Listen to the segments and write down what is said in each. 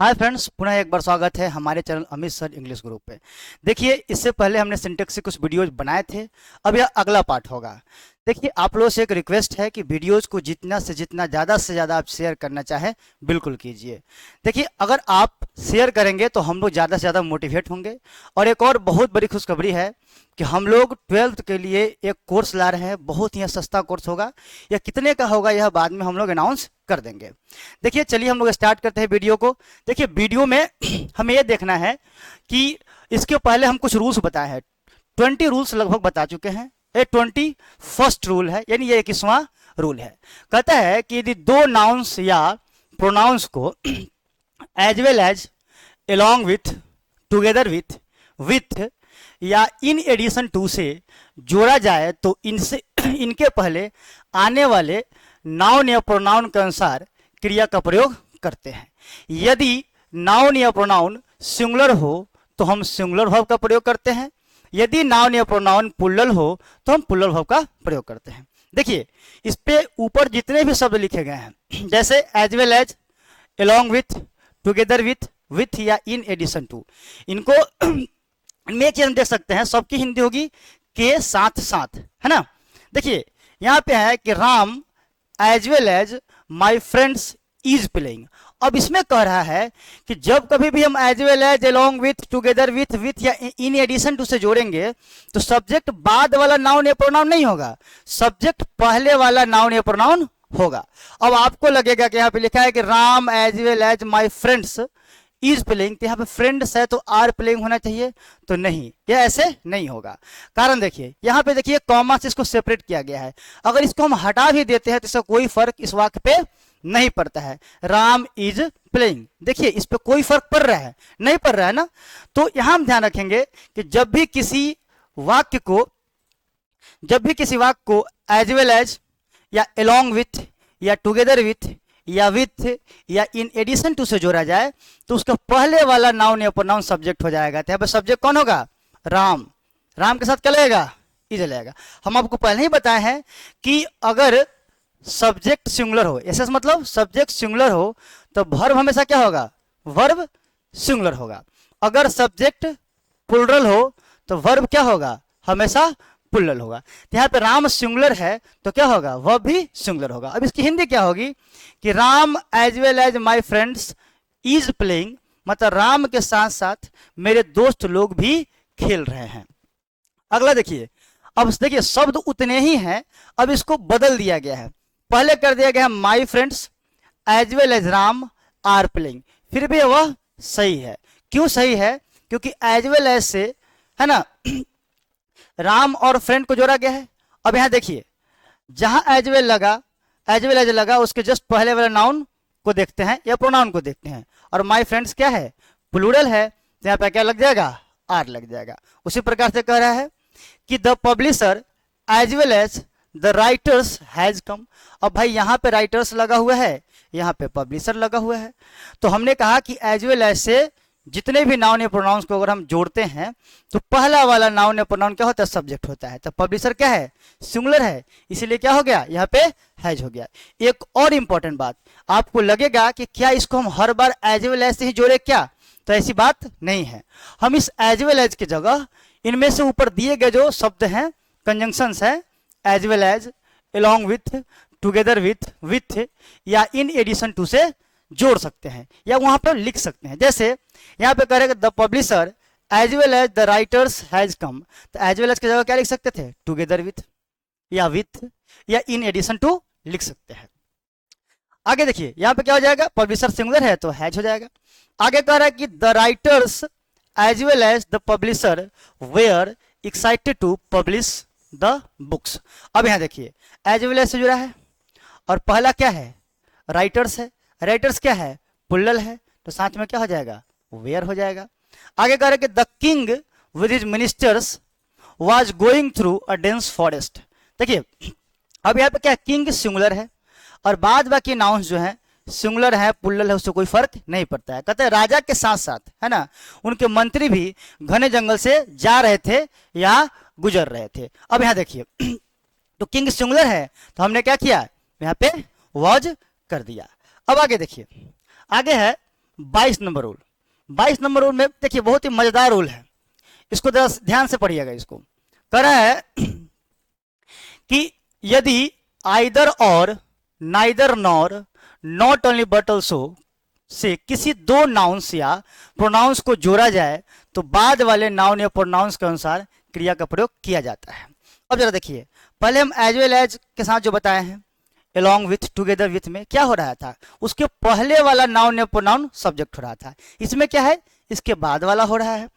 Hi friends, पुनः एक बार स्वागत है हमारे channel Amit sir English group पे। देखिए, इससे पहले हमने सिंटेक्स से कुछ वीडियोज बनाए थे। अब यह अगला पार्ट होगा। देखिए, आप लोगों से एक रिक्वेस्ट है कि वीडियोज को जितना से ज़्यादा आप शेयर करना चाहें बिल्कुल कीजिए। देखिए, अगर आप शेयर करेंगे तो हम लोग ज़्यादा से ज़्यादा मोटिवेट होंगे। और एक और बहुत बड़ी खुशखबरी है कि हम लोग 12th के लिए एक कोर्स ला रहे हैं। बहुत ही सस्ता कोर्स होगा। यह कितने का होगा यह बाद में हम लोग अनाउंस कर देंगे। देखिए, चलिए हम लोग स्टार्ट करते हैं वीडियो को। देखिए, वीडियो में हमें यह देखना है कि इसके पहले हम कुछ रूल्स बताए हैं। 20 रूल्स लगभग बता चुके हैं। ये 21st रूल है, यानी ये 21वां रूल है। कहता है कि यदि दो नाउन्स या प्रोनाउंस को as well as, along with, together with या इन एडिशन टू से जोड़ा जाए तो इनसे इनके पहले आने वाले नाउन या प्रोनाउन के अनुसार क्रिया का प्रयोग करते हैं। यदि नाउन या प्रोनाउन सिंगुलर हो तो हम सिंगुलर वर्ब का प्रयोग करते हैं। यदि नाउन या प्रोनाउन प्लुरल हो तो हम प्लुरल वर्ब का प्रयोग करते हैं। देखिए, इस पे ऊपर जितने भी शब्द लिखे गए हैं, जैसे as well as, along with, together with या इन एडिशन टू, इनको इनमें एक चीज हम देख सकते हैं, सबकी हिंदी होगी के साथ साथ, है ना। देखिए, यहाँ पे है कि Ram as well as my friends is playing. अब इसमें कह रहा है कि जब कभी भी हम as well as, along with, together with या इन एडिशन टू से जोड़ेंगे तो सब्जेक्ट बाद वाला नाउन या प्रोनाउन नहीं होगा, सब्जेक्ट पहले वाला नाउन या प्रोनाउन होगा। अब आपको लगेगा कि यहाँ पे लिखा है कि Ram as well as my friends is playing, तो यहाँ पे फ्रेंड्स है तो आर प्लेइंग होना चाहिए, तो नहीं, यह ऐसे नहीं होगा। कारण देखिए, यहाँ पे देखिए कॉमा से इसको सेपरेट किया गया है। अगर इसको हम हटा भी देते हैं तो इसका कोई फर्क इस वाक्य पे नहीं पड़ता है। राम इज प्लेइंग, देखिए इस पे कोई फर्क पड़ रहा है? नहीं पड़ रहा है ना। तो यहां हम ध्यान रखेंगे कि जब भी किसी वाक्य को एज वेल एज या along विथ या टुगेदर विथ या इन एडिशन टू से जोड़ा जाए तो उसका पहले वाला नाउन या प्रोनाउन सब्जेक्ट हो जाएगा। तो यहाँ पे सब्जेक्ट कौन होगा? राम। राम के साथ क्या लगेगा? इज लगेगा। हम आपको पहले ही बताए हैं कि अगर सब्जेक्ट सिंगुलर हो, ऐसा मतलब सब्जेक्ट सिंगुलर हो तो वर्ब हमेशा क्या होगा? वर्ब सिंगुलर होगा। अगर सब्जेक्ट प्लुरल हो तो वर्ब क्या होगा? हमेशा प्लुरल होगा। तो यहाँ पे राम सिंगुलर है तो क्या होगा? वर्ब भी सिंगुलर होगा। अब इसकी हिंदी क्या होगी कि Ram as well as my friends is playing, मतलब राम के साथ साथ मेरे दोस्त लोग भी खेल रहे हैं। अगला देखिए, अब देखिए शब्द उतने ही हैं, अब इसको बदल दिया गया है। पहले कर दिया गया my friends as well as Ram are playing, फिर भी वह सही है। क्यों सही है? क्योंकि एज वेल एज से, है ना, राम और फ्रेंड को जोड़ा गया है। अब यहां देखिए, जहां एज वेल एज लगा उसके जस्ट पहले वाले नाउन को देखते हैं या प्रोनाउन को देखते हैं। और माई फ्रेंड्स क्या है? प्लूरल है, तो यहाँ पे क्या लग जाएगा? आर लग जाएगा। उसी प्रकार से कह रहा है कि the publisher as well as the writers has come. अब भाई यहाँ पे राइटर्स लगा हुआ है, यहाँ पे पब्लिशर लगा हुआ है। तो हमने कहा कि एज वेल एज से जितने भी नाउन या प्रोनाउंस को अगर हम जोड़ते हैं तो पहला वाला नाउन या प्रोनाउन क्या होता है? सब्जेक्ट होता है। तो पब्लिशर क्या है? सिंगुलर है, इसीलिए क्या हो गया? यहाँ पे हैज हो गया। एक और इंपॉर्टेंट बात, आपको लगेगा कि क्या इसको हम हर बार एज वेल एज से ही जोड़े क्या? तो ऐसी बात नहीं है। हम इस एज वेल एज की जगह इनमें से ऊपर दिए गए जो शब्द हैं, कंजंक्शंस है, as well as, along with, together with या इन एडिशन टू से जोड़ सकते हैं या वहां पर लिख सकते हैं। जैसे यहाँ पे करेगा the publisher as well as the writers has come, तो एज वेल एज की जगह क्या लिख सकते थे? टुगेदर विथ या इन एडिशन टू लिख सकते हैं। आगे देखिए, यहाँ पे क्या हो जाएगा? पब्लिशर सिंगुलर है तो हैज हो जाएगा। आगे कह रहा है कि the writers as well as the publisher were excited to publish the books. अब यहाँ देखिए, एज वेल एज से जुड़ा है और पहला क्या है? राइटर्स है। राइटर्स क्या है? प्लुरल है, तो साथ में क्या हो जाएगा? वेयर हो जाएगा। आगे कह रहे कि the king with his ministers was going through a dense forest. देखिए, अब यहाँ पे क्या? किंग सिंगुलर है और बाद बाकी नाउन्स जो है सिंगुलर है, प्लुरल है, उससे कोई फर्क नहीं पड़ता है। कहते हैं राजा के साथ साथ, है ना, उनके मंत्री भी घने जंगल से जा रहे थे या गुजर रहे थे। अब यहाँ देखिए, तो किंग सिंगुलर है तो हमने क्या किया? यहाँ पे वॉज कर दिया। अब आगे देखिए, आगे है 22 नंबर रूल। 22 नंबर रूल में देखिए बहुत ही मजेदार रूल है, इसको जरा ध्यान से पढ़िएगा। इसको कह रहा है कि यदि आइदर और, neither nor, not only but also say किसी दो नाउन्स या प्रोनाउंस को जोड़ा जाए तो बाद वाले नाउन या प्रोनाउंस के अनुसार क्रिया का प्रयोग किया जाता है। अब जरा देखिए, पहले हम एज वेल एज के साथ जो बताए हैं, along with, टुगेदर विथ में क्या हो रहा था, उसके पहले वाला नाउन या प्रोनाउन सब्जेक्ट हो रहा था। इसमें क्या है, इसके बाद वाला हो रहा है।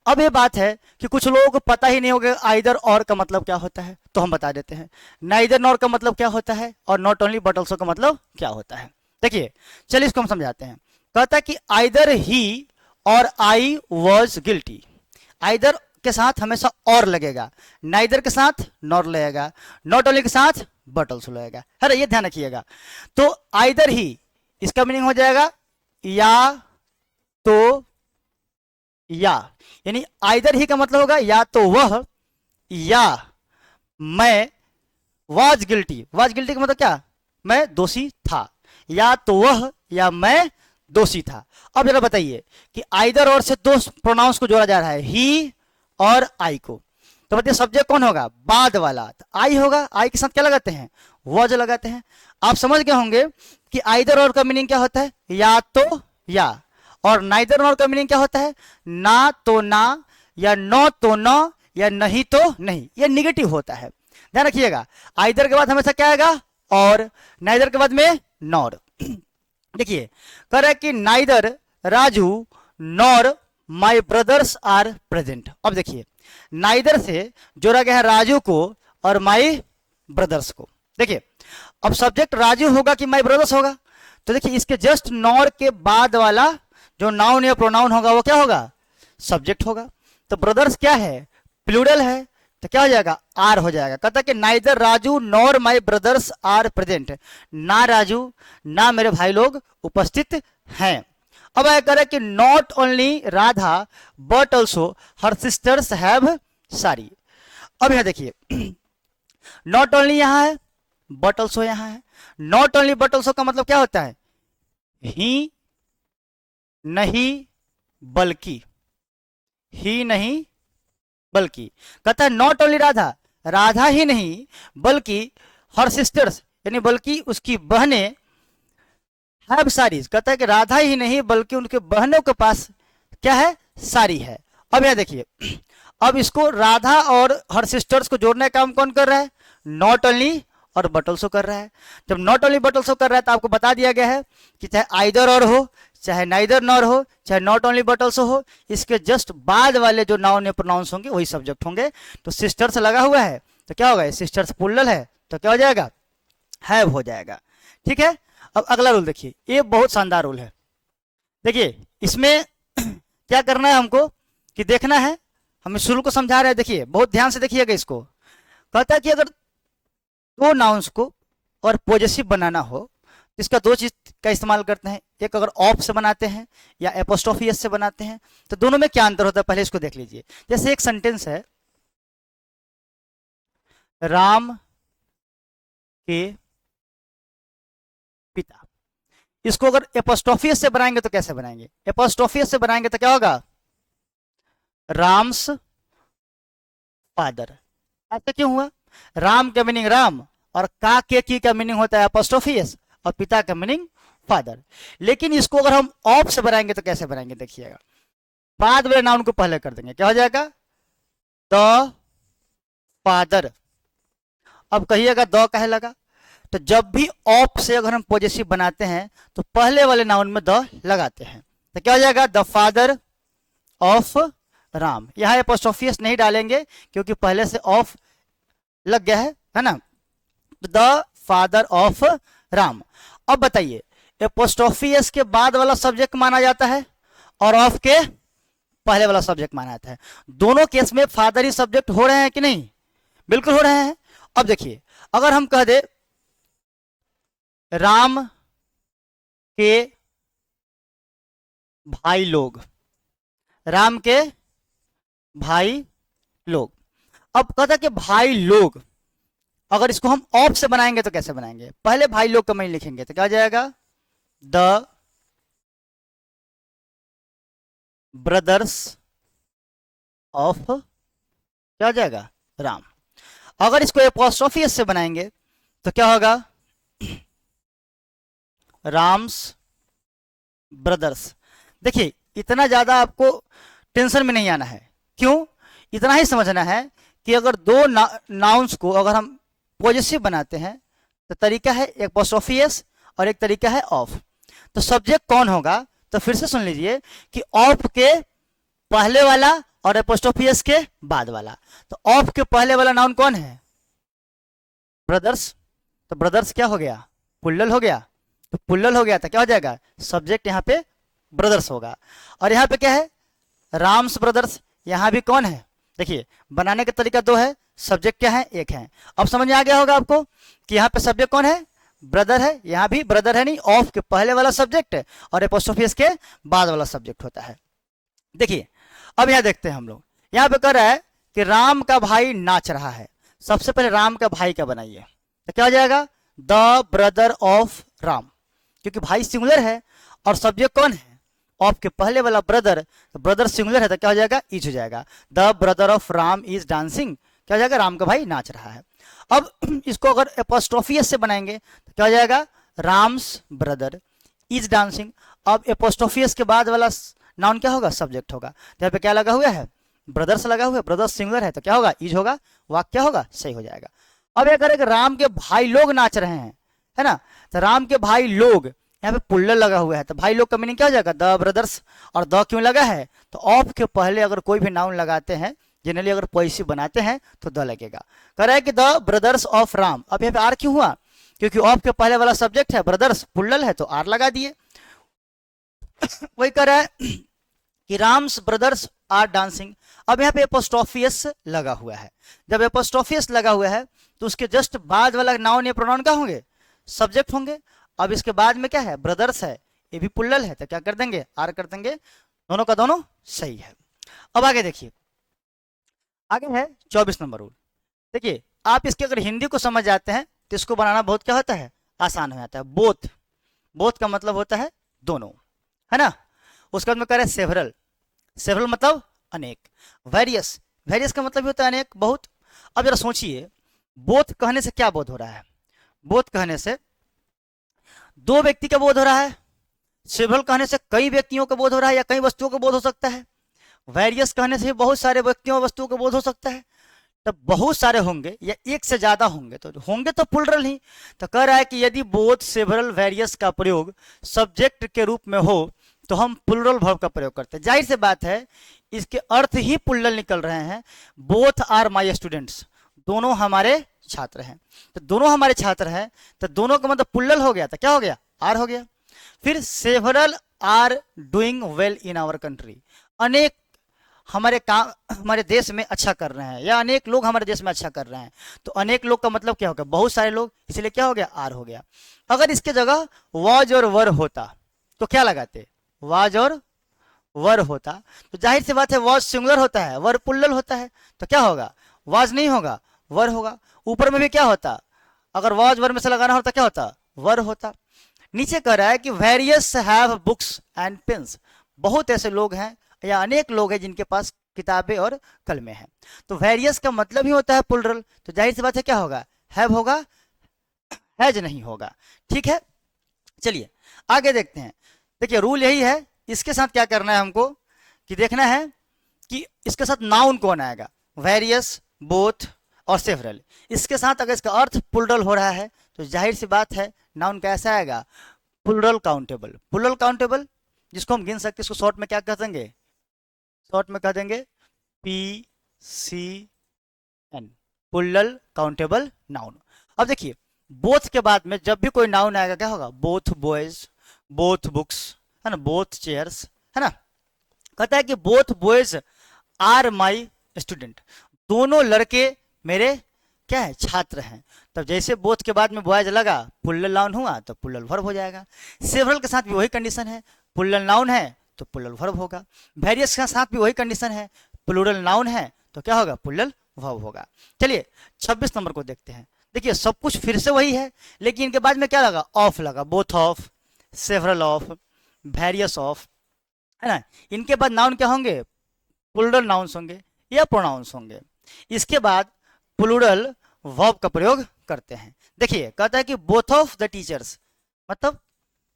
अब ये बात है कि कुछ लोगों को पता ही नहीं होगा आइदर और का मतलब क्या होता है, तो हम बता देते हैं। नाइदर नॉर का मतलब क्या होता है और नॉट ओनली बट ऑल्सो का मतलब क्या होता है। देखिए चलिए इसको हम समझाते हैं। कहता है कि आइदर ही और आई वॉज गिल्टी। आइदर के साथ हमेशा और लगेगा, नाइदर के साथ नॉर लगेगा, नॉट ओनली के साथ बट ऑल्सो लगेगा। है ये ध्यान रखिएगा। तो आइदर ही, इसका मीनिंग हो जाएगा या तो या, यानी आइदर ही का मतलब होगा या तो वह या मैं। वाज गिल्टी, वाज गिल्टी का मतलब क्या, मैं दोषी था। या तो वह या मैं दोषी था। अब जरा बताइए कि आइदर और से दो प्रोनाउंस को जोड़ा जा रहा है, ही और आई को, तो बताइए सब्जेक्ट कौन होगा, बाद वाला तो आई होगा। आई के साथ क्या लगाते हैं, वॉज लगाते हैं। आप समझ गए होंगे कि आइदर और का मीनिंग क्या होता है, या तो या, और नाइदर नॉर का मीनिंग क्या होता है, ना तो ना, या नो तो नो, या नहीं तो नहीं। ये निगेटिव होता है, ध्यान रखिएगा। आइदर के बाद हमेशा क्या आएगा, और नाइदर के बाद में नॉर। देखिए कह रहा है कि neither Raju nor my brothers are present. अब देखिए नाइदर से जोड़ा गया है राजू को और माई ब्रदर्स को। देखिए अब सब्जेक्ट राजू होगा कि माई ब्रदर्स होगा, तो देखिए इसके जस्ट नॉर के बाद वाला जो नाउन या प्रोनाउन होगा वो क्या होगा, सब्जेक्ट होगा। तो ब्रदर्स क्या है, प्लूरल है, तो क्या हो जाएगा, आर हो जाएगा। कहता है कि neither Raju nor my brothers are present. ना राजू ना मेरे भाई लोग उपस्थित हैं। अब आया कह रहा है कि not only Radha but also her sisters have सारी। अब यहां देखिए नॉट ओनली यहां है, बट ऑल्सो यहां है। नॉट ओनली बट ऑल्सो का मतलब क्या होता है, ही नहीं बल्कि, ही नहीं बल्कि। कहता है नॉट ओनली राधा, राधा ही नहीं बल्कि हर सिस्टर्स, यानी बल्कि उसकी बहनें, हैव सारीज। कहता है कि राधा ही नहीं बल्कि उनके बहनों के पास क्या है, सारी है। अब यहां देखिए, अब इसको राधा और हर सिस्टर्स को जोड़ने का काम कौन कर रहा है, नॉट ओनली और बट ऑल्सो कर रहा है। जब नॉट ओनली बट ऑल्सो कर रहा है तो आपको बता दिया गया है कि चाहे आइदर और हो, चाहे नाइदर नॉर हो, चाहे नॉट ओनली बट ऑल्सो हो, इसके जस्ट बाद वाले जो नाउन या प्रोनाउंस होंगे वही सब्जेक्ट होंगे। तो सिस्टर्स लगा हुआ है तो क्या होगा, सिस्टर्स प्लूरल है तो क्या हो जाएगा, हैव हो जाएगा। ठीक है। अब अगला रूल देखिए, ये बहुत शानदार रूल है। देखिए इसमें क्या करना है हमको कि देखना है, हम इस रूल को समझा रहे हैं। देखिए बहुत ध्यान से देखिएगा इसको। कहता है कि अगर दो नाउन्स को और पॉजेसिव बनाना हो, इसका दो चीज का इस्तेमाल करते हैं। एक अगर ऑफ से बनाते हैं या एपोस्ट्रोफी एस से बनाते हैं, तो दोनों में क्या अंतर होता है पहले इसको देख लीजिए। जैसे एक सेंटेंस है, राम के पिता, इसको अगर एपोस्ट्रोफी एस से बनाएंगे तो कैसे बनाएंगे, एपोस्ट्रोफी एस से बनाएंगे तो क्या होगा, राम्स फादर। ऐसा क्यों हुआ, राम का मीनिंग राम और का के की का मीनिंग होता है एपोस्ट्रोफी एस और पिता का मीनिंग फादर। लेकिन इसको अगर हम ऑफ से बनाएंगे तो कैसे बनाएंगे, देखिएगा। बाद वाले नाउन को पहले कर देंगे, क्या हो जाएगा, द फादर। अब कहिएगा द कहे लगा, तो जब भी ऑफ से अगर हम पॉजेसिव बनाते हैं तो पहले वाले नाउन में द लगाते हैं, तो क्या हो जाएगा, द फादर ऑफ राम। यहां एपोस्ट्रोफी एस नहीं डालेंगे क्योंकि पहले से ऑफ लग गया है ना। The father of Ram. अब बताइए, एपोस्ट्रोफी एस के बाद वाला सब्जेक्ट माना जाता है और ऑफ के पहले वाला सब्जेक्ट माना जाता है। दोनों केस में फादर ही सब्जेक्ट हो रहे हैं कि नहीं, बिल्कुल हो रहे हैं। अब देखिए अगर हम कह दे राम के भाई लोग, राम के भाई लोग। अब कहता कि भाई लोग, अगर इसको हम ऑफ से बनाएंगे तो कैसे बनाएंगे, पहले भाई लोग का मीनिंग लिखेंगे तो क्या हो जाएगा, द ब्रदर्स ऑफ, क्या हो जाएगा, राम। अगर इसको एपोस्ट्रोफी एस से बनाएंगे तो क्या होगा, राम्स ब्रदर्स। देखिए इतना ज्यादा आपको टेंशन में नहीं आना है। क्यों? इतना ही समझना है कि अगर दो नाउन्स को अगर हम पॉजिटिव बनाते हैं तो तरीका है एपोस्ट्रोफी एस और एक तरीका है ऑफ। तो सब्जेक्ट कौन होगा, तो फिर से सुन लीजिए कि ऑफ के पहले वाला और एपोस्ट्रोफी एस के बाद वाला। तो ऑफ के पहले वाला नाउन कौन है, ब्रदर्स। तो ब्रदर्स क्या हो गया, पुल्लल हो गया। तो पुल्लल हो गया तो क्या हो जाएगा, सब्जेक्ट यहाँ पे ब्रदर्स होगा। और यहाँ पे क्या है, राम्स ब्रदर्स। यहाँ भी कौन है, देखिए बनाने का तरीका दो है, सब्जेक्ट क्या है, एक है। अब समझ में आ गया होगा आपको कि यहाँ पे सब्जेक्ट कौन है, ब्रदर है। यहाँ भी ब्रदर है नहीं, ऑफ के पहले वाला सब्जेक्ट और एपोस्ट्रोफी एस के बाद वाला सब्जेक्ट होता है। देखिए अब यहाँ देखते हैं हम लोग, यहाँ पे कह रहा है कि राम का भाई नाच रहा है। सबसे पहले राम का भाई का बनाइए, तो क्या हो जाएगा, द ब्रदर ऑफ राम, क्योंकि भाई सिंगुलर है और सब्जेक्ट कौन है, ऑफ के पहले वाला ब्रदर। तो ब्रदर सिंगुलर है तो क्या हो जाएगा, इज हो जाएगा। The brother of Ram is dancing, क्या हो जाएगा, राम का भाई नाच रहा है। अब इसको अगर एपोस्ट्रोफी एस से बनाएंगे तो क्या हो जाएगा, राम्स ब्रदर इज डांसिंग। अब एपोस्ट्रोफी एस के बाद वाला नाउन क्या होगा, सब्जेक्ट होगा। तो यहाँ पे क्या लगा हुआ है, ब्रदर्स लगा हुआ है। ब्रदर्स सिंगुलर है तो क्या होगा, इज होगा, वाक्य क्या होगा, सही हो जाएगा। अब ये करें कि राम के भाई लोग नाच रहे हैं, है ना, तो राम के भाई लोग, यहाँ पे पुल्लर लगा हुआ है तो भाई लोग का मीनिंग क्या हो जाएगा, द ब्रदर्स। और द क्यों लगा है, तो ऑफ के पहले अगर कोई भी नाउन लगाते हैं, जनरली अगर पॉजिटिव बनाते हैं तो द लगेगा। कह रहा है कि द ब्रदर्स ऑफ राम। अब यहाँ पे आर क्यों हुआ, क्योंकि ऑफ के पहले वाला सब्जेक्ट है, ब्रदर्स पुल्लल है तो आर लगा दिए। वही कह रहा है कि राम्स ब्रदर्स आर डांसिंग। अब यहाँ पे एपोस्ट्रोफी एस लगा हुआ है। जब एपोस्ट्रोफी एस लगा हुआ है तो उसके जस्ट बाद वाला नाउन या प्रोनाउन क्या होंगे, सब्जेक्ट होंगे। अब इसके बाद में क्या है, ब्रदर्स है, ये भी पुल्लल है तो क्या कर देंगे, आर कर देंगे। दोनों का दोनों सही है। अब आगे देखिए, आगे है 24 नंबर रूल। देखिए आप इसके अगर हिंदी को समझ जाते हैं तो इसको बनाना बहुत क्या होता है, आसान हो जाता है। बोथ, बोथ का मतलब होता है दोनों, है ना। उसके बाद में कह रहे हैं सेवरल, सेवरल मतलब अनेक। वेरियस, वेरियस का मतलब होता है अनेक, बहुत। अब जरा सोचिए, बोथ कहने से क्या बोध हो रहा है, बोथ कहने से दो व्यक्ति का बोध हो रहा है। सेवरल कहने से कई व्यक्तियों का बोध हो रहा है या कई वस्तुओं का बोध हो सकता है। वेरियस कहने से बहुत सारे व्यक्तियों और वस्तुओं का बोध हो सकता है। तब बहुत सारे होंगे या एक से ज्यादा होंगे तो होंगे तो प्लुरल ही। तो कह रहा है कि यदि बोथ, सेवरल, वेरियस का प्रयोग सब्जेक्ट के रूप में हो तो हम प्लुरल वर्ब का प्रयोग करते हैं। जाहिर सी बात है इसके अर्थ ही प्लुरल निकल रहे हैं। बोथ आर माय स्टूडेंट्स, दोनों हमारे छात्र हैं। तो दोनों हमारे छात्र हैं तो दोनों का मतलब प्लुरल हो गया, तो क्या हो गया, आर हो गया। फिर several are doing well in our country, अनेक हमारे काम, हमारे देश में अच्छा कर रहे हैं, या अनेक लोग हमारे देश में अच्छा कर रहे हैं। तो अनेक लोग का मतलब क्या हो गया, बहुत सारे लोग, इसलिए क्या हो गया, आर हो गया। अगर इसके जगह वाज और वर होता तो क्या लगाते, वाज और वर होता तो जाहिर सी बात है वाज सिंगुलर होता है, वर प्लुरल होता है, तो क्या होगा, वाज नहीं होगा, वर होगा। ऊपर में भी क्या होता, अगर वाज वर में से लगाना होता क्या होता, वर होता। नीचे कह रहा है कि various have books and pains, बहुत ऐसे लोग हैं या अनेक लोग हैं जिनके पास किताबें और कलमें हैं। तो वेरियस का मतलब ही होता है प्लुरल, तो जाहिर सी बात है क्या होगा, हैव होगा, हैज नहीं होगा। ठीक है, चलिए आगे देखते हैं। देखिए रूल यही है, इसके साथ क्या करना है हमको, कि देखना है कि इसके साथ नाउन कौन आएगा, वेरियस, बोथ और सेवरल। इसके साथ अगर इसका अर्थ प्लुरल हो रहा है तो जाहिर सी बात है नाउन कैसा आएगा, प्लुरल काउंटेबल। प्लुरल काउंटेबल जिसको हम गिन सकते हैं, इसको शॉर्ट में क्या कह देंगे, शॉर्ट में कह देंगे PCN, प्लुरल काउंटेबल नाउन। अब देखिए बोथ के बाद में जब भी कोई नाउन आएगा क्या होगा, बोथ बॉयज, बोथ बुक्स, है ना, बोथ चेयर्स, है ना। कहता है कि both boys are my student, दोनों लड़के मेरे क्या है, छात्र हैं। तब जैसे बोथ के बाद में बॉयज लगा, प्लुरल नाउन हुआ तो प्लुरल वर्ब हो जाएगा। सेवरल के साथ भी वही कंडीशन है, प्लुरल नाउन है तो प्लुरल वर्ब होगा। वेरियस के साथ भी वही कंडीशन है, प्लुरल नाउन है तो क्या होगा, प्लुरल वर्ब होगा। चलिए 26 नंबर को देखते हैं। देखिए सब कुछ फिर से वही है, लेकिन इनके बाद में क्या लगा, ऑफ लगा, both of, several of, various of, है ना। इनके बाद नाउन क्या होंगे, प्लूरल नाउन्स होंगे या प्रोनाउंस होंगे। इसके बाद प्लूरल वर्ब का प्रयोग करते हैं। देखिए कहता है कि बोथ ऑफ द टीचर्स, मतलब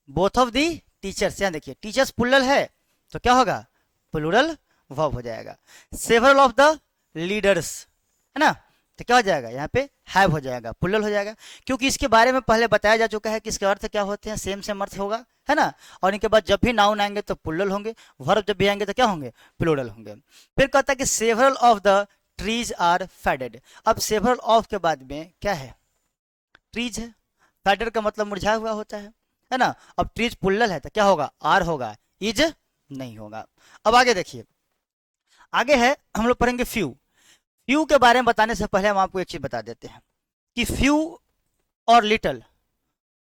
बोथ ऑफ दी टीचर्स, यहाँ देखिए टीचर्स प्लूरल है तो क्या होगा, प्लूरल वर्ब हो जाएगा। सेवरल ऑफ द लीडर्स, है ना, तो क्या हो जाएगा, यहाँ पे हैव हो जाएगा, प्लूरल हो जाएगा, क्योंकि इसके बारे में पहले बताया जा चुका है कि इसके अर्थ क्या होते हैं, सेम सेम अर्थ होगा, है ना। और इनके बाद जब भी नाउन आएंगे तो प्लूरल होंगे, वर्ब जब भी आएंगे तो क्या होंगे, प्लूरल होंगे। फिर कहता है कि several of the trees are faded. अब सेवरल ऑफ के बाद में क्या है, ट्रीज है, फेडेड का मतलब मुरझाया हुआ होता है ना। अब ट्रीज प्लूरल है तो क्या होगा, आर होगा, इज नहीं होगा। अब आगे देखिए, आगे है हम लोग पढ़ेंगे फ्यू। फ्यू के बारे में बताने से पहले हम आपको एक चीज बता देते हैं कि फ्यू और लिटल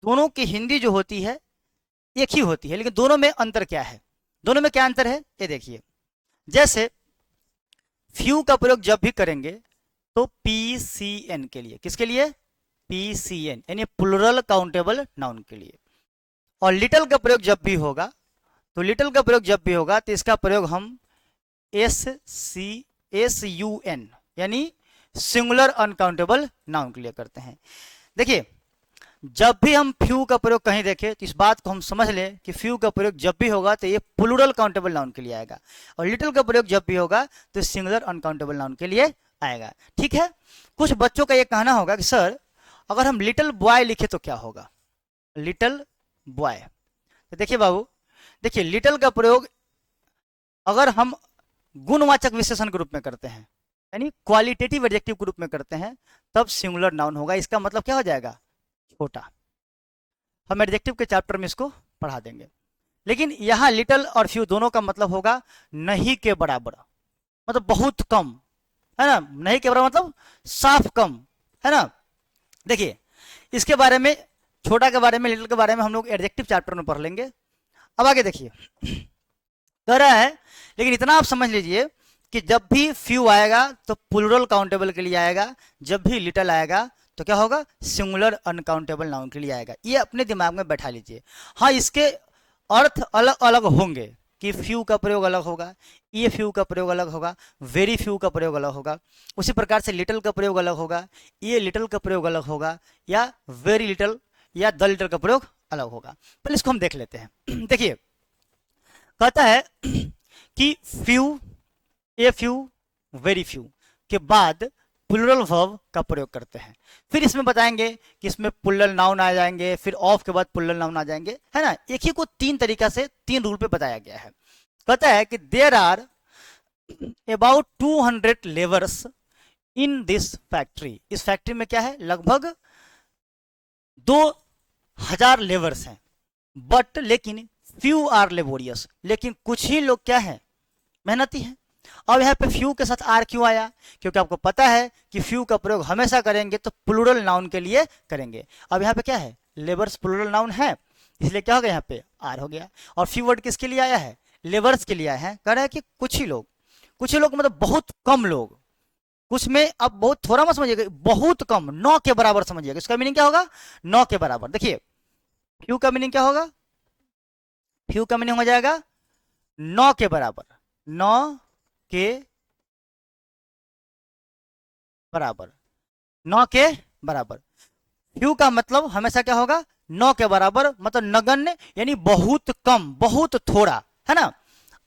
दोनों की हिंदी जो होती है एक ही होती है, लेकिन दोनों में अंतर क्या है, दोनों में क्या अंतर है ये देखिए। जैसे फ्यू का प्रयोग जब भी करेंगे तो पीसीएन के लिए, किसके लिए, पीसीएन यानी प्लूरल काउंटेबल नाउन के लिए। और लिटल का प्रयोग जब भी होगा तो लिटल का प्रयोग जब भी होगा तो इसका प्रयोग हम SUN यानी सिंगुलर अनकाउंटेबल नाउन के लिए करते हैं। देखिए जब भी हम फ्यू का प्रयोग कहीं देखें तो इस बात को हम समझ लें कि फ्यू का प्रयोग जब भी होगा तो ये प्लूरल काउंटेबल नाउन के लिए आएगा, और लिटिल का प्रयोग जब भी होगा तो सिंगुलर अनकाउंटेबल नाउन के लिए आएगा। ठीक है, कुछ बच्चों का ये कहना होगा कि सर अगर हम लिटिल बॉय लिखे तो क्या होगा, लिटिल बॉय। तो देखिए बाबू, देखिए लिटिल का प्रयोग अगर हम गुणवाचक विशेषण के रूप में करते हैं यानी क्वालिटेटिव एडजेक्टिव के रूप में करते हैं तब सिंगुलर नाउन होगा, इसका मतलब क्या हो जाएगा, छोटा। हम एडजेक्टिव के चैप्टर में इसको पढ़ा देंगे। लेकिन यहाँ लिटिल और फ्यू दोनों का मतलब होगा नहीं के बराबर, मतलब बहुत कम, है ना, नहीं के बराबर मतलब साफ कम, है ना। देखिए इसके बारे में, छोटा के बारे में, लिटिल के बारे में हम लोग एडजेक्टिव चैप्टर में पढ़ लेंगे। अब आगे देखिए कह रहा है, लेकिन इतना आप समझ लीजिए कि जब भी फ्यू आएगा तो प्लूरल काउंटेबल के लिए आएगा, जब भी लिटिल आएगा तो क्या होगा, सिंगुलर अनकाउंटेबल नाउन के लिए आएगा। ये अपने दिमाग में बैठा लीजिए। हाँ, इसके अर्थ अलग अलग होंगे कि फ्यू का प्रयोग अलग होगा, ये फ्यू का प्रयोग अलग होगा, वेरी फ्यू का प्रयोग अलग होगा, उसी प्रकार से लिटिल का प्रयोग अलग होगा, ये लिटिल का प्रयोग अलग होगा, या वेरी लिटिल या द लिटिल का प्रयोग अलग होगा। पहले इसको हम देख लेते हैं। देखिए कहता है कि few, a few, very few के बाद प्लूरल वर्ब का प्रयोग करते हैं। फिर इसमें बताएंगे कि इसमें प्लूरल नाउन आ जाएंगे, फिर ऑफ के बाद प्लूरल नाउन आ जाएंगे, है ना। एक ही को तीन तरीका से, तीन रूल पे बताया गया है। कहता है कि there are about 200 labours in this factory. इस फैक्ट्री में क्या है, लगभग 2000 लेबर्स हैं, बट लेकिन फ्यू आर लेबोरियस, लेकिन कुछ ही लोग क्या है, मेहनती हैं। अब यहाँ पे फ्यू के साथ आर क्यों आया, क्योंकि आपको पता है कि फ्यू का प्रयोग हमेशा करेंगे तो प्लूरल नाउन के लिए करेंगे। अब यहाँ पे क्या है, लेबर्स प्लूरल नाउन है, इसलिए क्या हो गया, यहाँ पे आर हो गया। और फ्यू वर्ड किसके लिए आया है, लेबर्स के लिए आया है। कह रहा है कि कुछ ही लोग, कुछ ही लोग मतलब बहुत कम लोग, कुछ में अब बहुत थोड़ा मत समझिएगा, बहुत कम, 9 के बराबर समझिएगा। इसका मीनिंग क्या होगा, 9 के बराबर। देखिए फ्यू का मीनिंग क्या होगा, फ्यू का मीनिंग हो जाएगा 9 के बराबर, 9 के बराबर, 9 के बराबर। फ्यू का मतलब हमेशा क्या होगा, 9 के बराबर, मतलब नगण्य यानी बहुत कम, बहुत थोड़ा, है ना।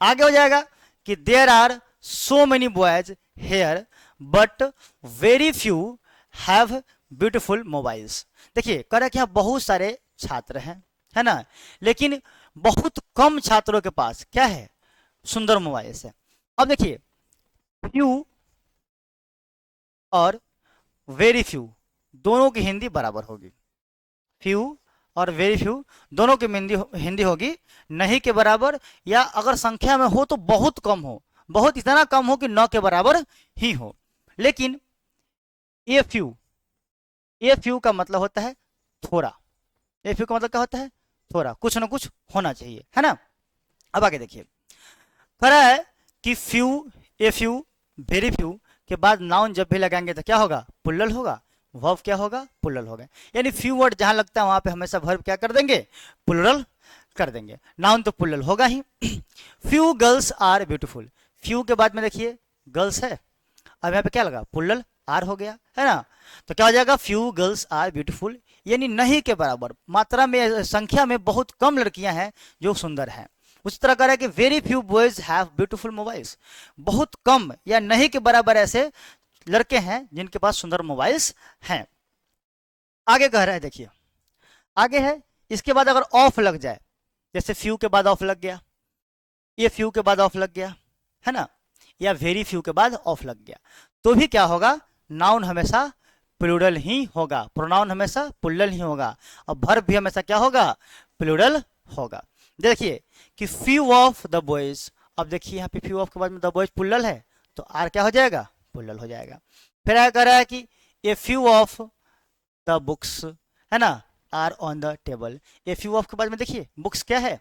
आगे हो जाएगा कि there are so many boys here but very few have beautiful mobiles. देखिए कह रहा है कि यहाँ बहुत सारे छात्र हैं, है ना, लेकिन बहुत कम छात्रों के पास क्या है, सुंदर मोबाइल है। अब देखिए फ्यू और वेरी फ्यू दोनों की हिंदी बराबर होगी, फ्यू और वेरी फ्यू दोनों की हिंदी होगी नहीं के बराबर, या अगर संख्या में हो तो बहुत कम हो, बहुत इतना कम हो कि 9 के बराबर ही हो। लेकिन ए फ्यू का मतलब होता है थोड़ा, ए फ्यू का मतलब क्या होता है, थोड़ा, कुछ ना कुछ होना चाहिए, है ना। अब आगे देखिए कह रहा है कि few, a few, very few के बाद नाउन जब भी लगाएंगे तो क्या होगा, प्लूरल होगा, वर्ब क्या होगा, प्लूरल होगा। यानी फ्यू वर्ड जहां लगता है वहां पे हमेशा वर्ब क्या कर देंगे, प्लूरल कर देंगे, नाउन तो प्लूरल होगा ही। Few girls are beautiful, few के बाद में देखिए गर्ल्स है, अब यहाँ पे क्या लगा, पुल्लल आर हो गया, है ना। तो क्या हो जाएगा, फ्यू गर्ल्स आर ब्यूटीफुल, यानी नहीं के बराबर मात्रा में, संख्या में बहुत कम लड़कियां हैं जो सुंदर हैं। उस तरह कह रहा है कि very few boys have beautiful mobiles, बहुत कम या नहीं के बराबर ऐसे लड़के हैं जिनके पास सुंदर मोबाइल्स हैं। आगे कह रहा है, देखिए आगे है, इसके बाद अगर ऑफ लग जाए, जैसे फ्यू के बाद ऑफ लग गया, ये फ्यू के बाद ऑफ लग गया, है ना, या वेरी फ्यू के बाद ऑफ लग गया, तो भी क्या होगा, नाउन हमेशा प्लूरल ही होगा, प्रोनाउन हमेशा प्लूरल ही होगा, और वर्ब भी हमेशा क्या होगा, प्लूरल होगा। देखिए कि फ्यू ऑफ द बॉयज, अब देखिए यहाँ पे फ्यू ऑफ के बाद में द बॉयज प्लूरल है, तो आर क्या हो जाएगा, प्लूरल हो जाएगा। फिर आगे कह रहा है कि a few of the books, है ना, are on the table, a few of के बाद में देखिए बुक्स क्या है,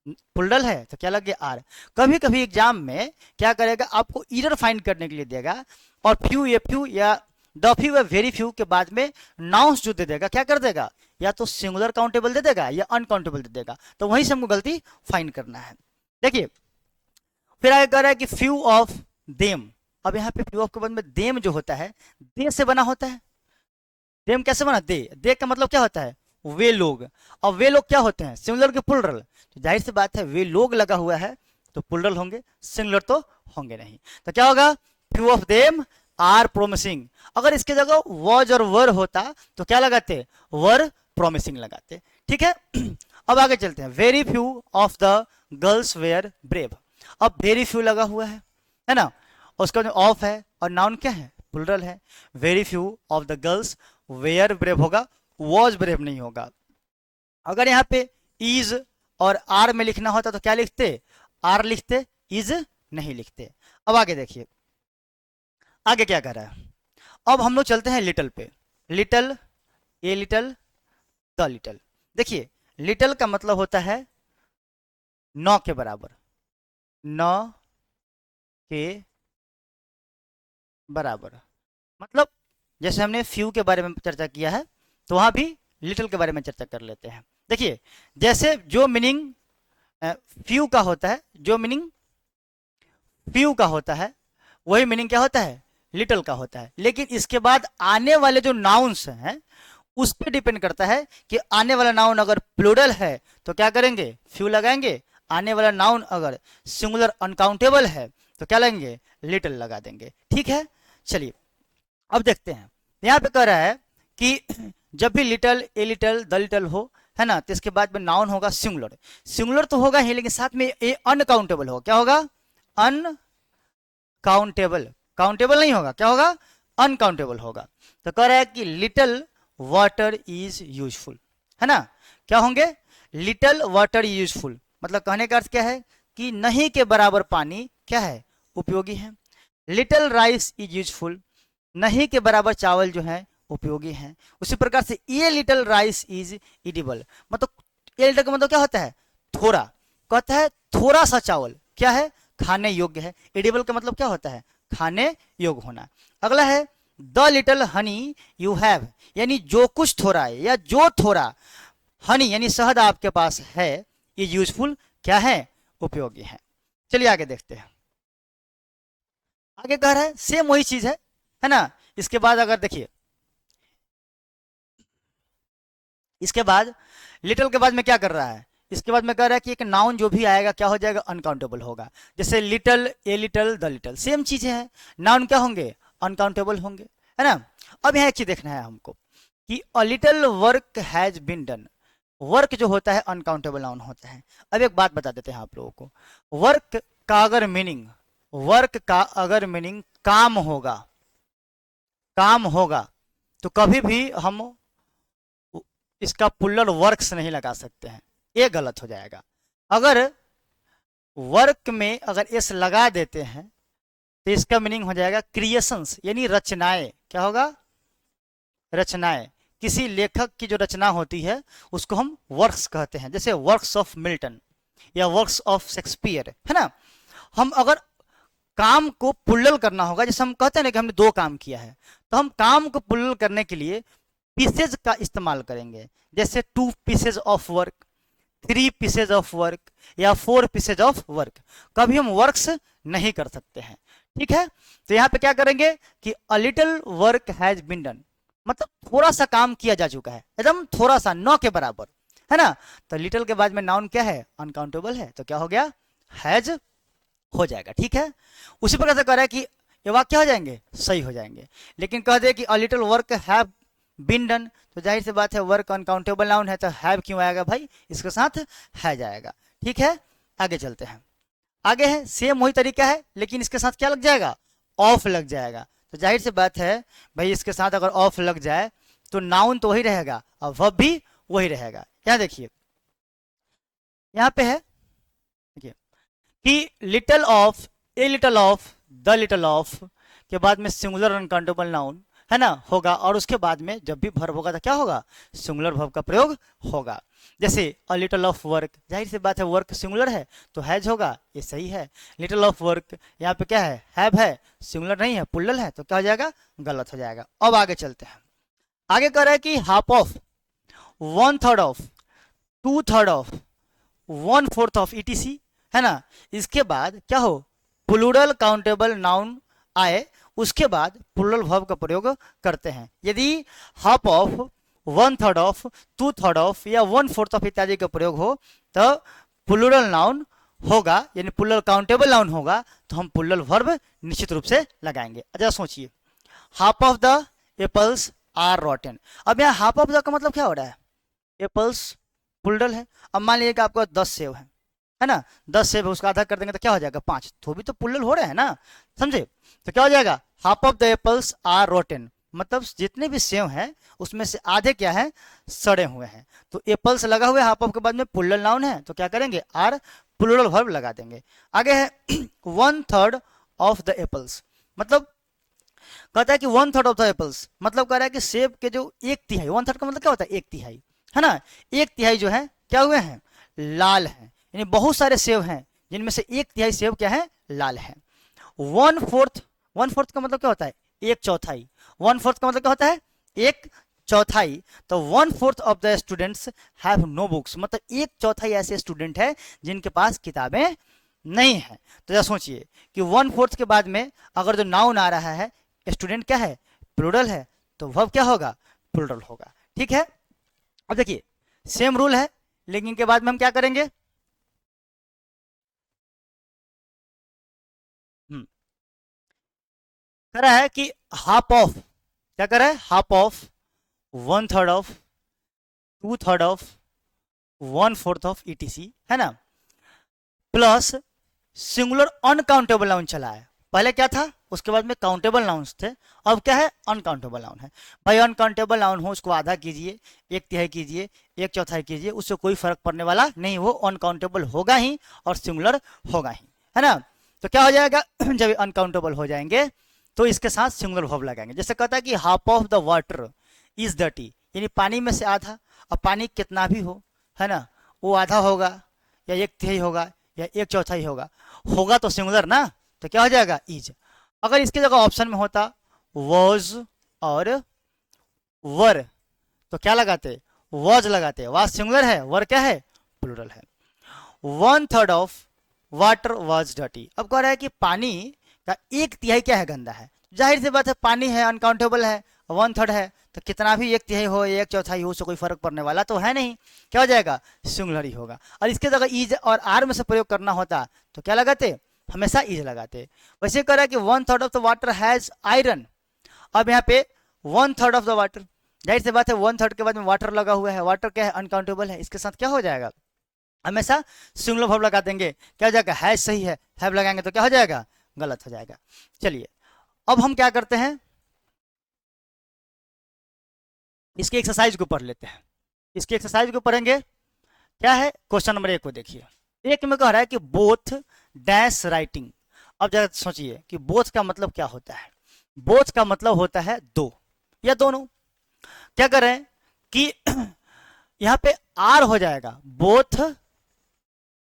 प्लूरल है, तो क्या लग गया, आर। कभी कभी एग्जाम में क्या करेगा, आपको ईरर फाइंड करने के लिए देगा, और फ्यू, ए फ्यू या द फ्यू या वेरी फ्यू के बाद में नाउंस जो दे देगा, क्या कर देगा, या तो सिंगुलर काउंटेबल दे देगा या अनकाउंटेबल दे देगा, तो वहीं से हमको गलती फाइंड करना है। देखिए फिर आगे कह रहा है कि फ्यू ऑफ देम, अब यहाँ पे फ्यू ऑफ के बाद में देम जो होता है, दे से बना होता है, देम कैसे बना, दे का मतलब क्या होता है, वे लोग, और वे लोग क्या होते हैं, सिंगुलर के प्लूरल, तो जाहिर सी बात है वे लोग लगा हुआ है तो प्लूरल होंगे, सिंगुलर तो होंगे नहीं, तो क्या होगा, few of them are promising. अगर इसके जगह वॉज और वर होता तो क्या लगाते, वर प्रोमिसिंग लगाते, ठीक है। अब आगे चलते हैं, very few of the girls were brave, अब वेरी फ्यू लगा हुआ है ना, उसका जो ऑफ है और नाउन क्या है, प्लूरल है, very few of the girls were brave होगा, वॉज ब्रेव नहीं होगा। अगर यहाँ पे इज और आर में लिखना होता तो क्या लिखते, आर लिखते, इज नहीं लिखते। अब आगे देखिए आगे क्या कर रहा है, अब हम लोग चलते हैं लिटल पे, little, a little, the little. देखिए लिटल का मतलब होता है नौ के बराबर, नौ के बराबर, मतलब जैसे हमने फ्यू के बारे में चर्चा किया है तो वहां भी लिटल के बारे में चर्चा कर लेते हैं। देखिए जैसे जो मीनिंग फ्यू का होता है, जो मीनिंग फ्यू का होता है वही मीनिंग क्या होता है, लिटल का होता है, लेकिन इसके बाद आने वाले जो नाउन्स हैं उस पर डिपेंड करता है कि आने वाला नाउन अगर प्लूरल है तो क्या करेंगे, फ्यू लगाएंगे, आने वाला नाउन अगर सिंगुलर अनकाउंटेबल है तो क्या लगेंगे, लिटल लगा देंगे, ठीक है। चलिए अब देखते हैं, यहाँ पे कह रहा है कि जब भी little, a little, the little हो, है ना, तो इसके बाद में नाउन होगा सिंगुलर, सिंगुलर तो होगा ही लेकिन साथ में ए अनकाउंटेबल हो, क्या होगा, अनकाउंटेबल, काउंटेबल नहीं होगा, क्या होगा, अनकाउंटेबल होगा। तो कह रहा है कि लिटल वाटर इज यूजफुल, है ना, क्या होंगे, लिटल वाटर यूजफुल, मतलब कहने का अर्थ क्या है कि नहीं के बराबर पानी क्या है, उपयोगी है। लिटल राइस इज यूजफुल, नहीं के बराबर चावल जो है उपयोगी है। उसी प्रकार से a little rice is edible, मतलब ए लिटल का मतलब क्या होता है, थोड़ा, कहता है थोड़ा सा चावल क्या है, खाने योग्य है। एडिबल का मतलब क्या होता है, खाने योग्य होना। अगला है the little honey you have, यानी जो कुछ थोड़ा है या जो थोड़ा हनी यानी शहद आपके पास है, ये यूजफुल क्या है, उपयोगी है। चलिए आगे देखते हैं, आगे कह रहा है सेम वही चीज है ना। इसके बाद अगर देखिए, इसके बाद लिटल के बाद में क्या कर रहा है, इसके बाद में कह रहा है कि एक नाउन जो भी आएगा क्या हो जाएगा, अनकाउंटेबल होगा। जैसे little, a little, the little, same चीजें हैं, नाउन क्या होंगे, अनकाउंटेबल होंगे, है ना। अब यहाँ एक चीज देखना है हमको कि a little work has been done, work जो होता है अनकाउंटेबल नाउन होता है। अब एक बात बता देते हैं आप लोगों को, वर्क का अगर मीनिंग, वर्क का अगर मीनिंग काम होगा, काम होगा, तो कभी भी हम इसका पुल्लर वर्क्स नहीं लगा सकते हैं, ये गलत हो जाएगा। अगर वर्क में अगर एस लगा देते हैं तो इसका मीनिंग हो जाएगा क्रिएशंस, यानी रचनाएं, क्या होगा, रचनाएं। किसी लेखक की जो रचना होती है उसको हम वर्क्स कहते हैं, जैसे वर्क्स ऑफ मिल्टन या वर्क्स ऑफ शेक्सपियर, है ना। हम अगर काम को पुल्लल करना होगा, जैसे हम कहते हैं ना कि हमने दो काम किया है, तो हम काम को पुल्लल करने के लिए पीसेज का इस्तेमाल करेंगे, जैसे 2 pieces of work, 3 pieces of work या 4 पीसेज ऑफ वर्क, कभी हम वर्क्स नहीं कर सकते हैं। ठीक है, तो यहाँ पे क्या करेंगे कि a little work has been done, मतलब थोड़ा सा काम किया जा चुका है, एकदम थोड़ा सा, न के बराबर, है ना। तो लिटिल के बाद में नाउन क्या है, अनकाउंटेबल है, तो क्या हो गया, हैज हो जाएगा। ठीक है, उसी प्रकार से कह रहा है कि ये वाक्य हो जाएंगे, सही हो जाएंगे। लेकिन कह दे कि a little work have been done, तो जाहिर सी बात है वर्क अनकाउंटेबल नाउन है, तो हैव क्यों आएगा भाई, इसके साथ है जाएगा। ठीक है, आगे चलते हैं। आगे है सेम वही तरीका है, लेकिन इसके साथ क्या लग जाएगा, ऑफ लग जाएगा। तो जाहिर सी बात है भाई, इसके साथ अगर ऑफ लग जाए तो नाउन तो वही रहेगा और वर्ब भी वही रहेगा। यहाँ देखिए, यहाँ पे है देखिए कि little of, a little of, the little of के बाद में सिंगुलर अनकाउंटेबल नाउन है ना होगा, और उसके बाद में जब भी वर्ब होगा तो क्या होगा, सिंगुलर वर्ब का प्रयोग होगा। जैसे अ लिटल ऑफ वर्क, जाहिर सी बात है वर्क सिंगुलर है तो हैज होगा, ये सही है। लिटल ऑफ वर्क यहाँ पे क्या है, हैव है, सिंगुलर नहीं है, प्लूरल है, तो क्या हो जाएगा, गलत हो जाएगा। अब आगे चलते हैं। आगे कह रहा है कि half of, 1/3 of, 2/3 of, 1/4 of etc, है ना। इसके बाद क्या हो, प्लूरल काउंटेबल नाउन आए, उसके बाद प्लूरल वर्ब का प्रयोग करते हैं। यदि हाफ ऑफ, 1/3 ऑफ, 2/3 ऑफ या 1/4 ऑफ इत्यादि का प्रयोग हो तो प्लूरल नाउन होगा, यानी प्लूरल काउंटेबल नाउन होगा, तो हम प्लूरल वर्ब निश्चित रूप से लगाएंगे। अच्छा सोचिए, half of the apples are rotten. अब यहाँ हाफ ऑफ द का मतलब क्या हो रहा है, एप्पल्स प्लूरल है। अब मान लीजिए कि आपको 10 सेब है ना, 10 सेब उसका आधा कर देंगे तो क्या हो जाएगा, 5, तो भी तो प्लूरल हो रहे हैं ना, समझे। तो क्या हो जाएगा, half of the apples are rotten, मतलब जितने भी सेब हैं उसमें से आधे क्या है, सड़े हुए हैं। तो एप्पल्स लगा हुआ है, हाफ ऑफ के बाद में प्लूरल नाउन है, तो क्या करेंगे, आर प्लूरल वर्ब लगा देंगे। आगे है 1/3 ऑफ द एप्पल्स, मतलब कहता है कि 1/3 ऑफ द एप्पल्स, मतलब कह रहा है कि सेब के जो 1/3, 1/3 का मतलब क्या होता है, 1/3, है ना। 1/3 जो है क्या हुए हैं, लाल हैं, यानी बहुत सारे सेब हैं जिनमें से 1/3 सेब क्या है, लाल है। 1/4 का मतलब क्या होता है, 1/4, 1/4 का मतलब क्या होता है, 1/4। तो 1/4 of the students have no books, मतलब 1/4 ऐसे स्टूडेंट है जिनके पास किताबें नहीं है। तो जरा सोचिए कि 1/4 के बाद में अगर जो नाउन आ रहा है, स्टूडेंट क्या है, प्लूरल है, तो वर्ब क्या होगा, प्लूरल होगा। ठीक है, अब देखिए सेम रूल है, लेकिन इनके बाद में हम क्या करेंगे, कह रहा है कि हाफ ऑफ, क्या कर रहा है, half of, 1/3 of, 2/3 of, 1/4 of etc, है ना, प्लस सिंगुलर अनकाउंटेबल नाउन चला है। पहले क्या था, उसके बाद में काउंटेबल नाउन्स थे, अब क्या है, अनकाउंटेबल नाउन है। भाई अनकाउंटेबल नाउन हो उसको आधा कीजिए, 1/3 कीजिए, 1/4 कीजिए, उससे कोई फर्क पड़ने वाला नहीं, वो अनकाउंटेबल होगा ही और सिंगुलर होगा ही, है ना। तो क्या हो जाएगा जब अनकाउंटेबल हो जाएंगे तो इसके साथ सिंगुलर वर्ब लगाएंगे। जैसे कहता है कि half of the water is dirty, यानी पानी में से आधा, अब पानी कितना भी हो, है ना, वो आधा होगा या 1/3 होगा या 1/4 होगा, होगा तो सिंगुलर ना, तो क्या हो जाएगा, इज। अगर इसकी जगह ऑप्शन में होता वॉज और वर, तो क्या लगाते, वॉज लगाते, वाज सिंगुलर है, वर क्या है, प्लूरल है। 1/3 ऑफ वाटर वॉज डर्टी, अब कह रहा है कि पानी का 1/3 क्या है, गंदा है। जाहिर सी बात है पानी है, अनकाउंटेबल है, 1/3 है, तो कितना भी 1/3 हो, 1/4 हो, उससे कोई फर्क पड़ने वाला तो है नहीं, क्या हो जाएगा, सिंगुलर ही होगा। और इसके जगह इज और आर में से प्रयोग करना होता तो क्या लगाते, हमेशा इज लगाते। वैसे कह रहा है कि 1/3 of the water has iron, अब यहाँ पे 1/3 ऑफ द वाटर, जाहिर सी बात है 1/3 के बाद में वाटर लगा हुआ है, वाटर क्या है, अनकाउंटेबल है, इसके साथ क्या हो जाएगा, हमेशा सिंगुलर वर्ब लगा देंगे, क्या हो जाएगा, हैज सही है, हैव लगाएंगे तो क्या हो जाएगा, गलत हो जाएगा। चलिए अब हम क्या करते हैं, इसके एक्सरसाइज को पढ़ लेते हैं। इसके एक्सरसाइज को पढ़ेंगे, क्या है, क्वेश्चन नंबर 1 को देखिए। 1 में कह रहा है कि बोथ डैश राइटिंग। अब जरा सोचिए कि बोथ का मतलब क्या होता है, बोथ का मतलब होता है दो या दोनों। क्या कर रहे हैं कि यहाँ पे आर हो जाएगा, बोथ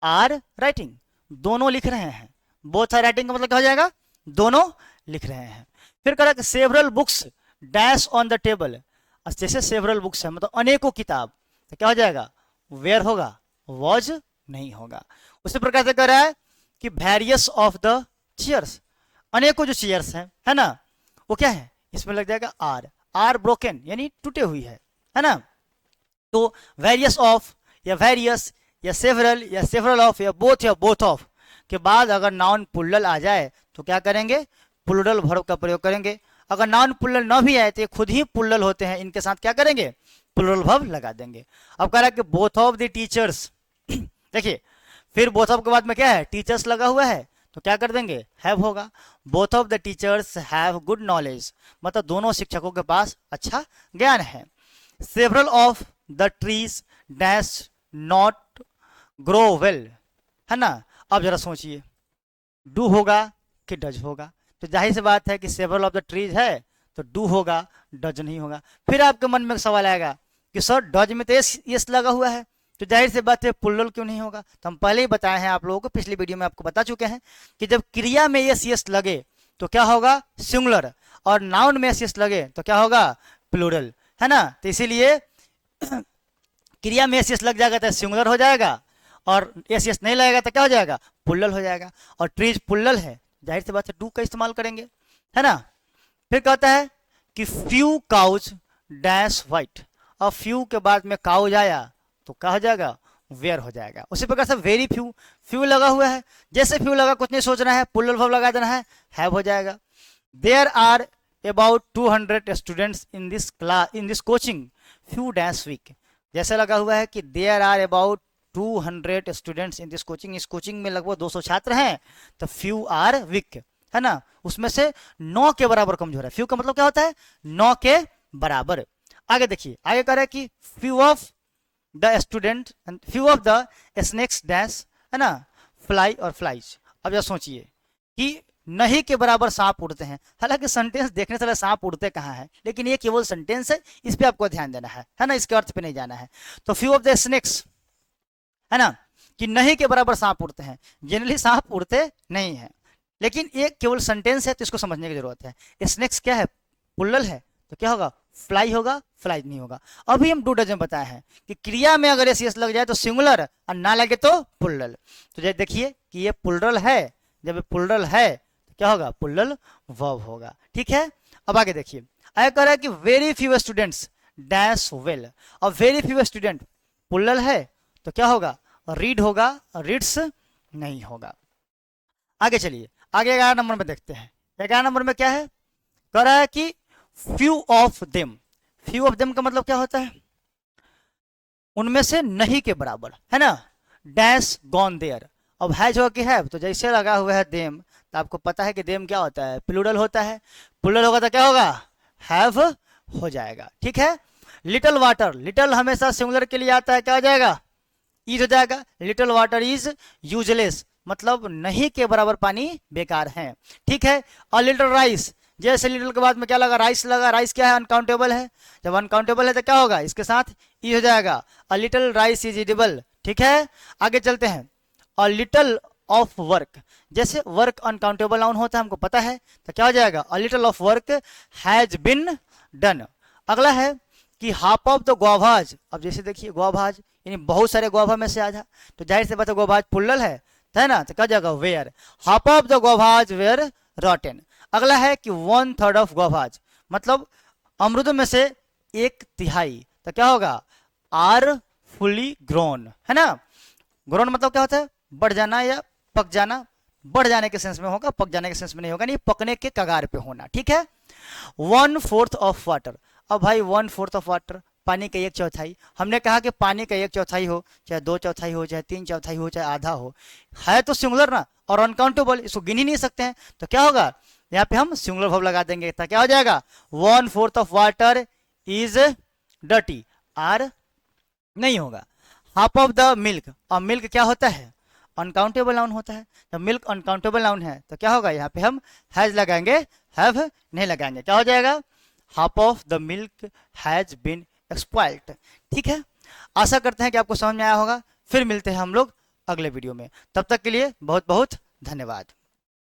आर राइटिंग, दोनों लिख रहे हैं, बोथ आर राइटिंग का मतलब क्या हो जाएगा, दोनों लिख रहे हैं। फिर कह रहा है several books dash on the table, जैसे सेवरल बुक्स है मतलब अनेकों किताब, तो क्या हो जाएगा, वेयर होगा, वॉज नहीं होगा। उसी प्रकार से कह रहा है कि वेरियस ऑफ द चेयर्स, अनेकों जो चेयर्स हैं, है ना, वो क्या है, इसमें लग जाएगा आर ब्रोकन यानी टूटे हुई है ना। तो वेरियस ऑफ या वेरियस या सेवरल ऑफ या बोथ ऑफ के बाद अगर नाउन प्लूरल आ जाए तो क्या करेंगे, प्लूरल वर्ब का प्रयोग करेंगे। अगर नाउन प्लूरल न भी आए तो ये खुद ही प्लूरल होते हैं, इनके साथ क्या करेंगे, प्लूरल वर्ब लगा देंगे। अब कह रहा है कि बोथ ऑफ द टीचर्स देखिए फिर बोथ ऑफ के बाद में क्या है, टीचर्स लगा हुआ है तो क्या कर देंगे, हैव होगा। Both of the teachers have good knowledge, मतलब दोनों शिक्षकों के पास अच्छा ज्ञान है। Several of the trees dash not grow well, है ना। अब जरा सोचिए, डू होगा कि डज होगा, तो जाहिर सी बात है कि सेवरल ऑफ द ट्रीज है तो डू होगा, डज नहीं होगा। फिर आपके मन में एक सवाल आएगा कि सर डज में तो यस लगा हुआ है, तो जाहिर सी बात है प्लूरल क्यों नहीं होगा। तो हम पहले ही बताए हैं आप लोगों को, पिछली वीडियो में आपको बता चुके हैं कि जब क्रिया में यस लगे तो क्या होगा, सिंगुलर, और नाउन में यस लगे तो क्या होगा, प्लूरल, है ना। तो इसीलिए क्रिया में यस लग जाएगा तो सिंगुलर हो जाएगा, और यस नहीं लगेगा तो क्या हो जाएगा, प्लूरल हो जाएगा। और ट्रीज प्लूरल है, जाहिर सी बात है डू का इस्तेमाल करेंगे, है ना। फिर कहता है कि फ्यू काउज डैश वाइट, और फ्यू के बाद में काउज आया तो क्या हो जाएगा, वेयर हो जाएगा। उसी प्रकार से वेरी फ्यू, फ्यू लगा हुआ है, जैसे फ्यू लगा कुछ नहीं सोचना है, प्लूरल वर्ब लगा देना है, हैव हो जाएगा। There are about 200 students in this coaching few dash week, जैसे लगा हुआ है कि there are about 200 students in this coaching, इस कोचिंग में लगभग 200 छात्र हैं, तो फ्यू आर वीक, है ना, उसमें से 9 के बराबर कमजोर है। फ्यू का मतलब क्या होता है, 9 के बराबर। आगे देखिए, आगे कह रहा है कि few of the student and few of the snakes dash, है ना, फ्लाई और फ्लाइज। अब जरा सोचिए कि नहीं के बराबर सांप उड़ते हैं, हालांकि सेंटेंस देखने से सांप उड़ते कहाँ है, लेकिन ये केवल सेंटेंस है, इस पे आपको ध्यान देना है ना, इसके अर्थ पे नहीं जाना है। तो फ्यू ऑफ द स्नेक्स, है ना, कि नहीं के बराबर सांप उड़ते हैं, जनरली सांप उड़ते नहीं है, लेकिन ये केवल सेंटेंस है तो इसको समझने की जरूरत है। स्नेक्स क्या है, प्लूरल है, तो क्या होगा, फ्लाई होगा, फ्लाइज नहीं होगा। अभी हम डू डज में बताया है कि क्रिया में अगर यस लग जाए तो सिंगुलर और ना लगे तो प्लूरल। तो जब देखिए कि ये प्लूरल है, जब ये प्लूरल है तो क्या होगा, प्लूरल वर्ब होगा, ठीक है। अब आगे देखिए, आगे कह रहा है कि very few students dash well, और वेरी फ्यू स्टूडेंट प्लूरल है तो क्या होगा, रीड होगा, रीड्स नहीं होगा। आगे चलिए, आगे 11 नंबर में देखते हैं। 11 नंबर में क्या है, कह रहा है कि few of them, few of them का मतलब क्या होता है, उनमें से नहीं के बराबर, है ना, डैश गॉन देयर। अब हैज हो कि हैव, तो जैसे लगा हुआ है देम, तो आपको पता है कि देम क्या होता है, प्लूरल होता है, प्लूरल होगा तो क्या होगा, हैव हो जाएगा, ठीक है। लिटिल वाटर, लिटिल हमेशा सिंगुलर के लिए आता है, क्या हो जाएगा, इज हो जाएगा। लिटिल वाटर इज यूजलेस, मतलब नहीं के बराबर पानी बेकार है, ठीक है। और लिटिल राइस, जैसे लिटिल के बाद में क्या लगा, राइस लगा, राइस क्या है, अनकाउंटेबल है, जब अनकाउंटेबल है तो क्या होगा, इसके साथ ई हो जाएगा, a little rice is edible, ठीक है। आगे चलते हैं, अ लिटिल ऑफ वर्क, जैसे वर्क अनकाउंटेबल नाउन होता है हमको पता है, तो क्या हो जाएगा, a little of work has been done. अगला है कि हाफ ऑफ द ग्वाभाज, अब जैसे देखिए ग्वाभाज यानी बहुत सारे ग्वाभा में से आधा, तो जाहिर से बात है ग्वाभाज प्लूरल है ना, तो क्या जाएगा, were, half of the guavas were rotten. अगला है कि 1/3 ऑफ ग्वाभाज, मतलब अमरूदों में से 1/3, तो क्या होगा, आर फुली ग्रोन, है ना। ग्रोन मतलब क्या होता है, बढ़ जाना या पक जाना, बढ़ जाने के सेंस में होगा, पक जाने के सेंस में नहीं होगा, नहीं पकने के कगार पे होना, ठीक है। 1/4 ऑफ वाटर, अब भाई 1/4 ऑफ वाटर, पानी का 1/4, हमने कहा कि पानी का 1/4 हो, चाहे 2/4 हो, चाहे 3/4 हो, चाहे आधा हो, है तो सिंगुलर ना, और अनकाउंटेबल, इसको गिन ही नहीं सकते हैं, तो क्या होगा, यहाँ पे हम सिंगुलर वर्ब लगा देंगे, तो क्या हो जाएगा, 1/4 of water is dirty, are नहीं होगा। हाफ ऑफ द मिल्क, और मिल्क क्या होता है, अनकाउंटेबल नाउन होता है, जब मिल्क अनकाउंटेबल नाउन है तो क्या होगा, यहाँ पे हम हैज लगाएंगे, हैव नहीं लगाएंगे, क्या हो जाएगा, half of the milk has been expired, ठीक है। आशा करते हैं कि आपको समझ में आया होगा, फिर मिलते हैं हम लोग अगले वीडियो में, तब तक के लिए बहुत बहुत धन्यवाद।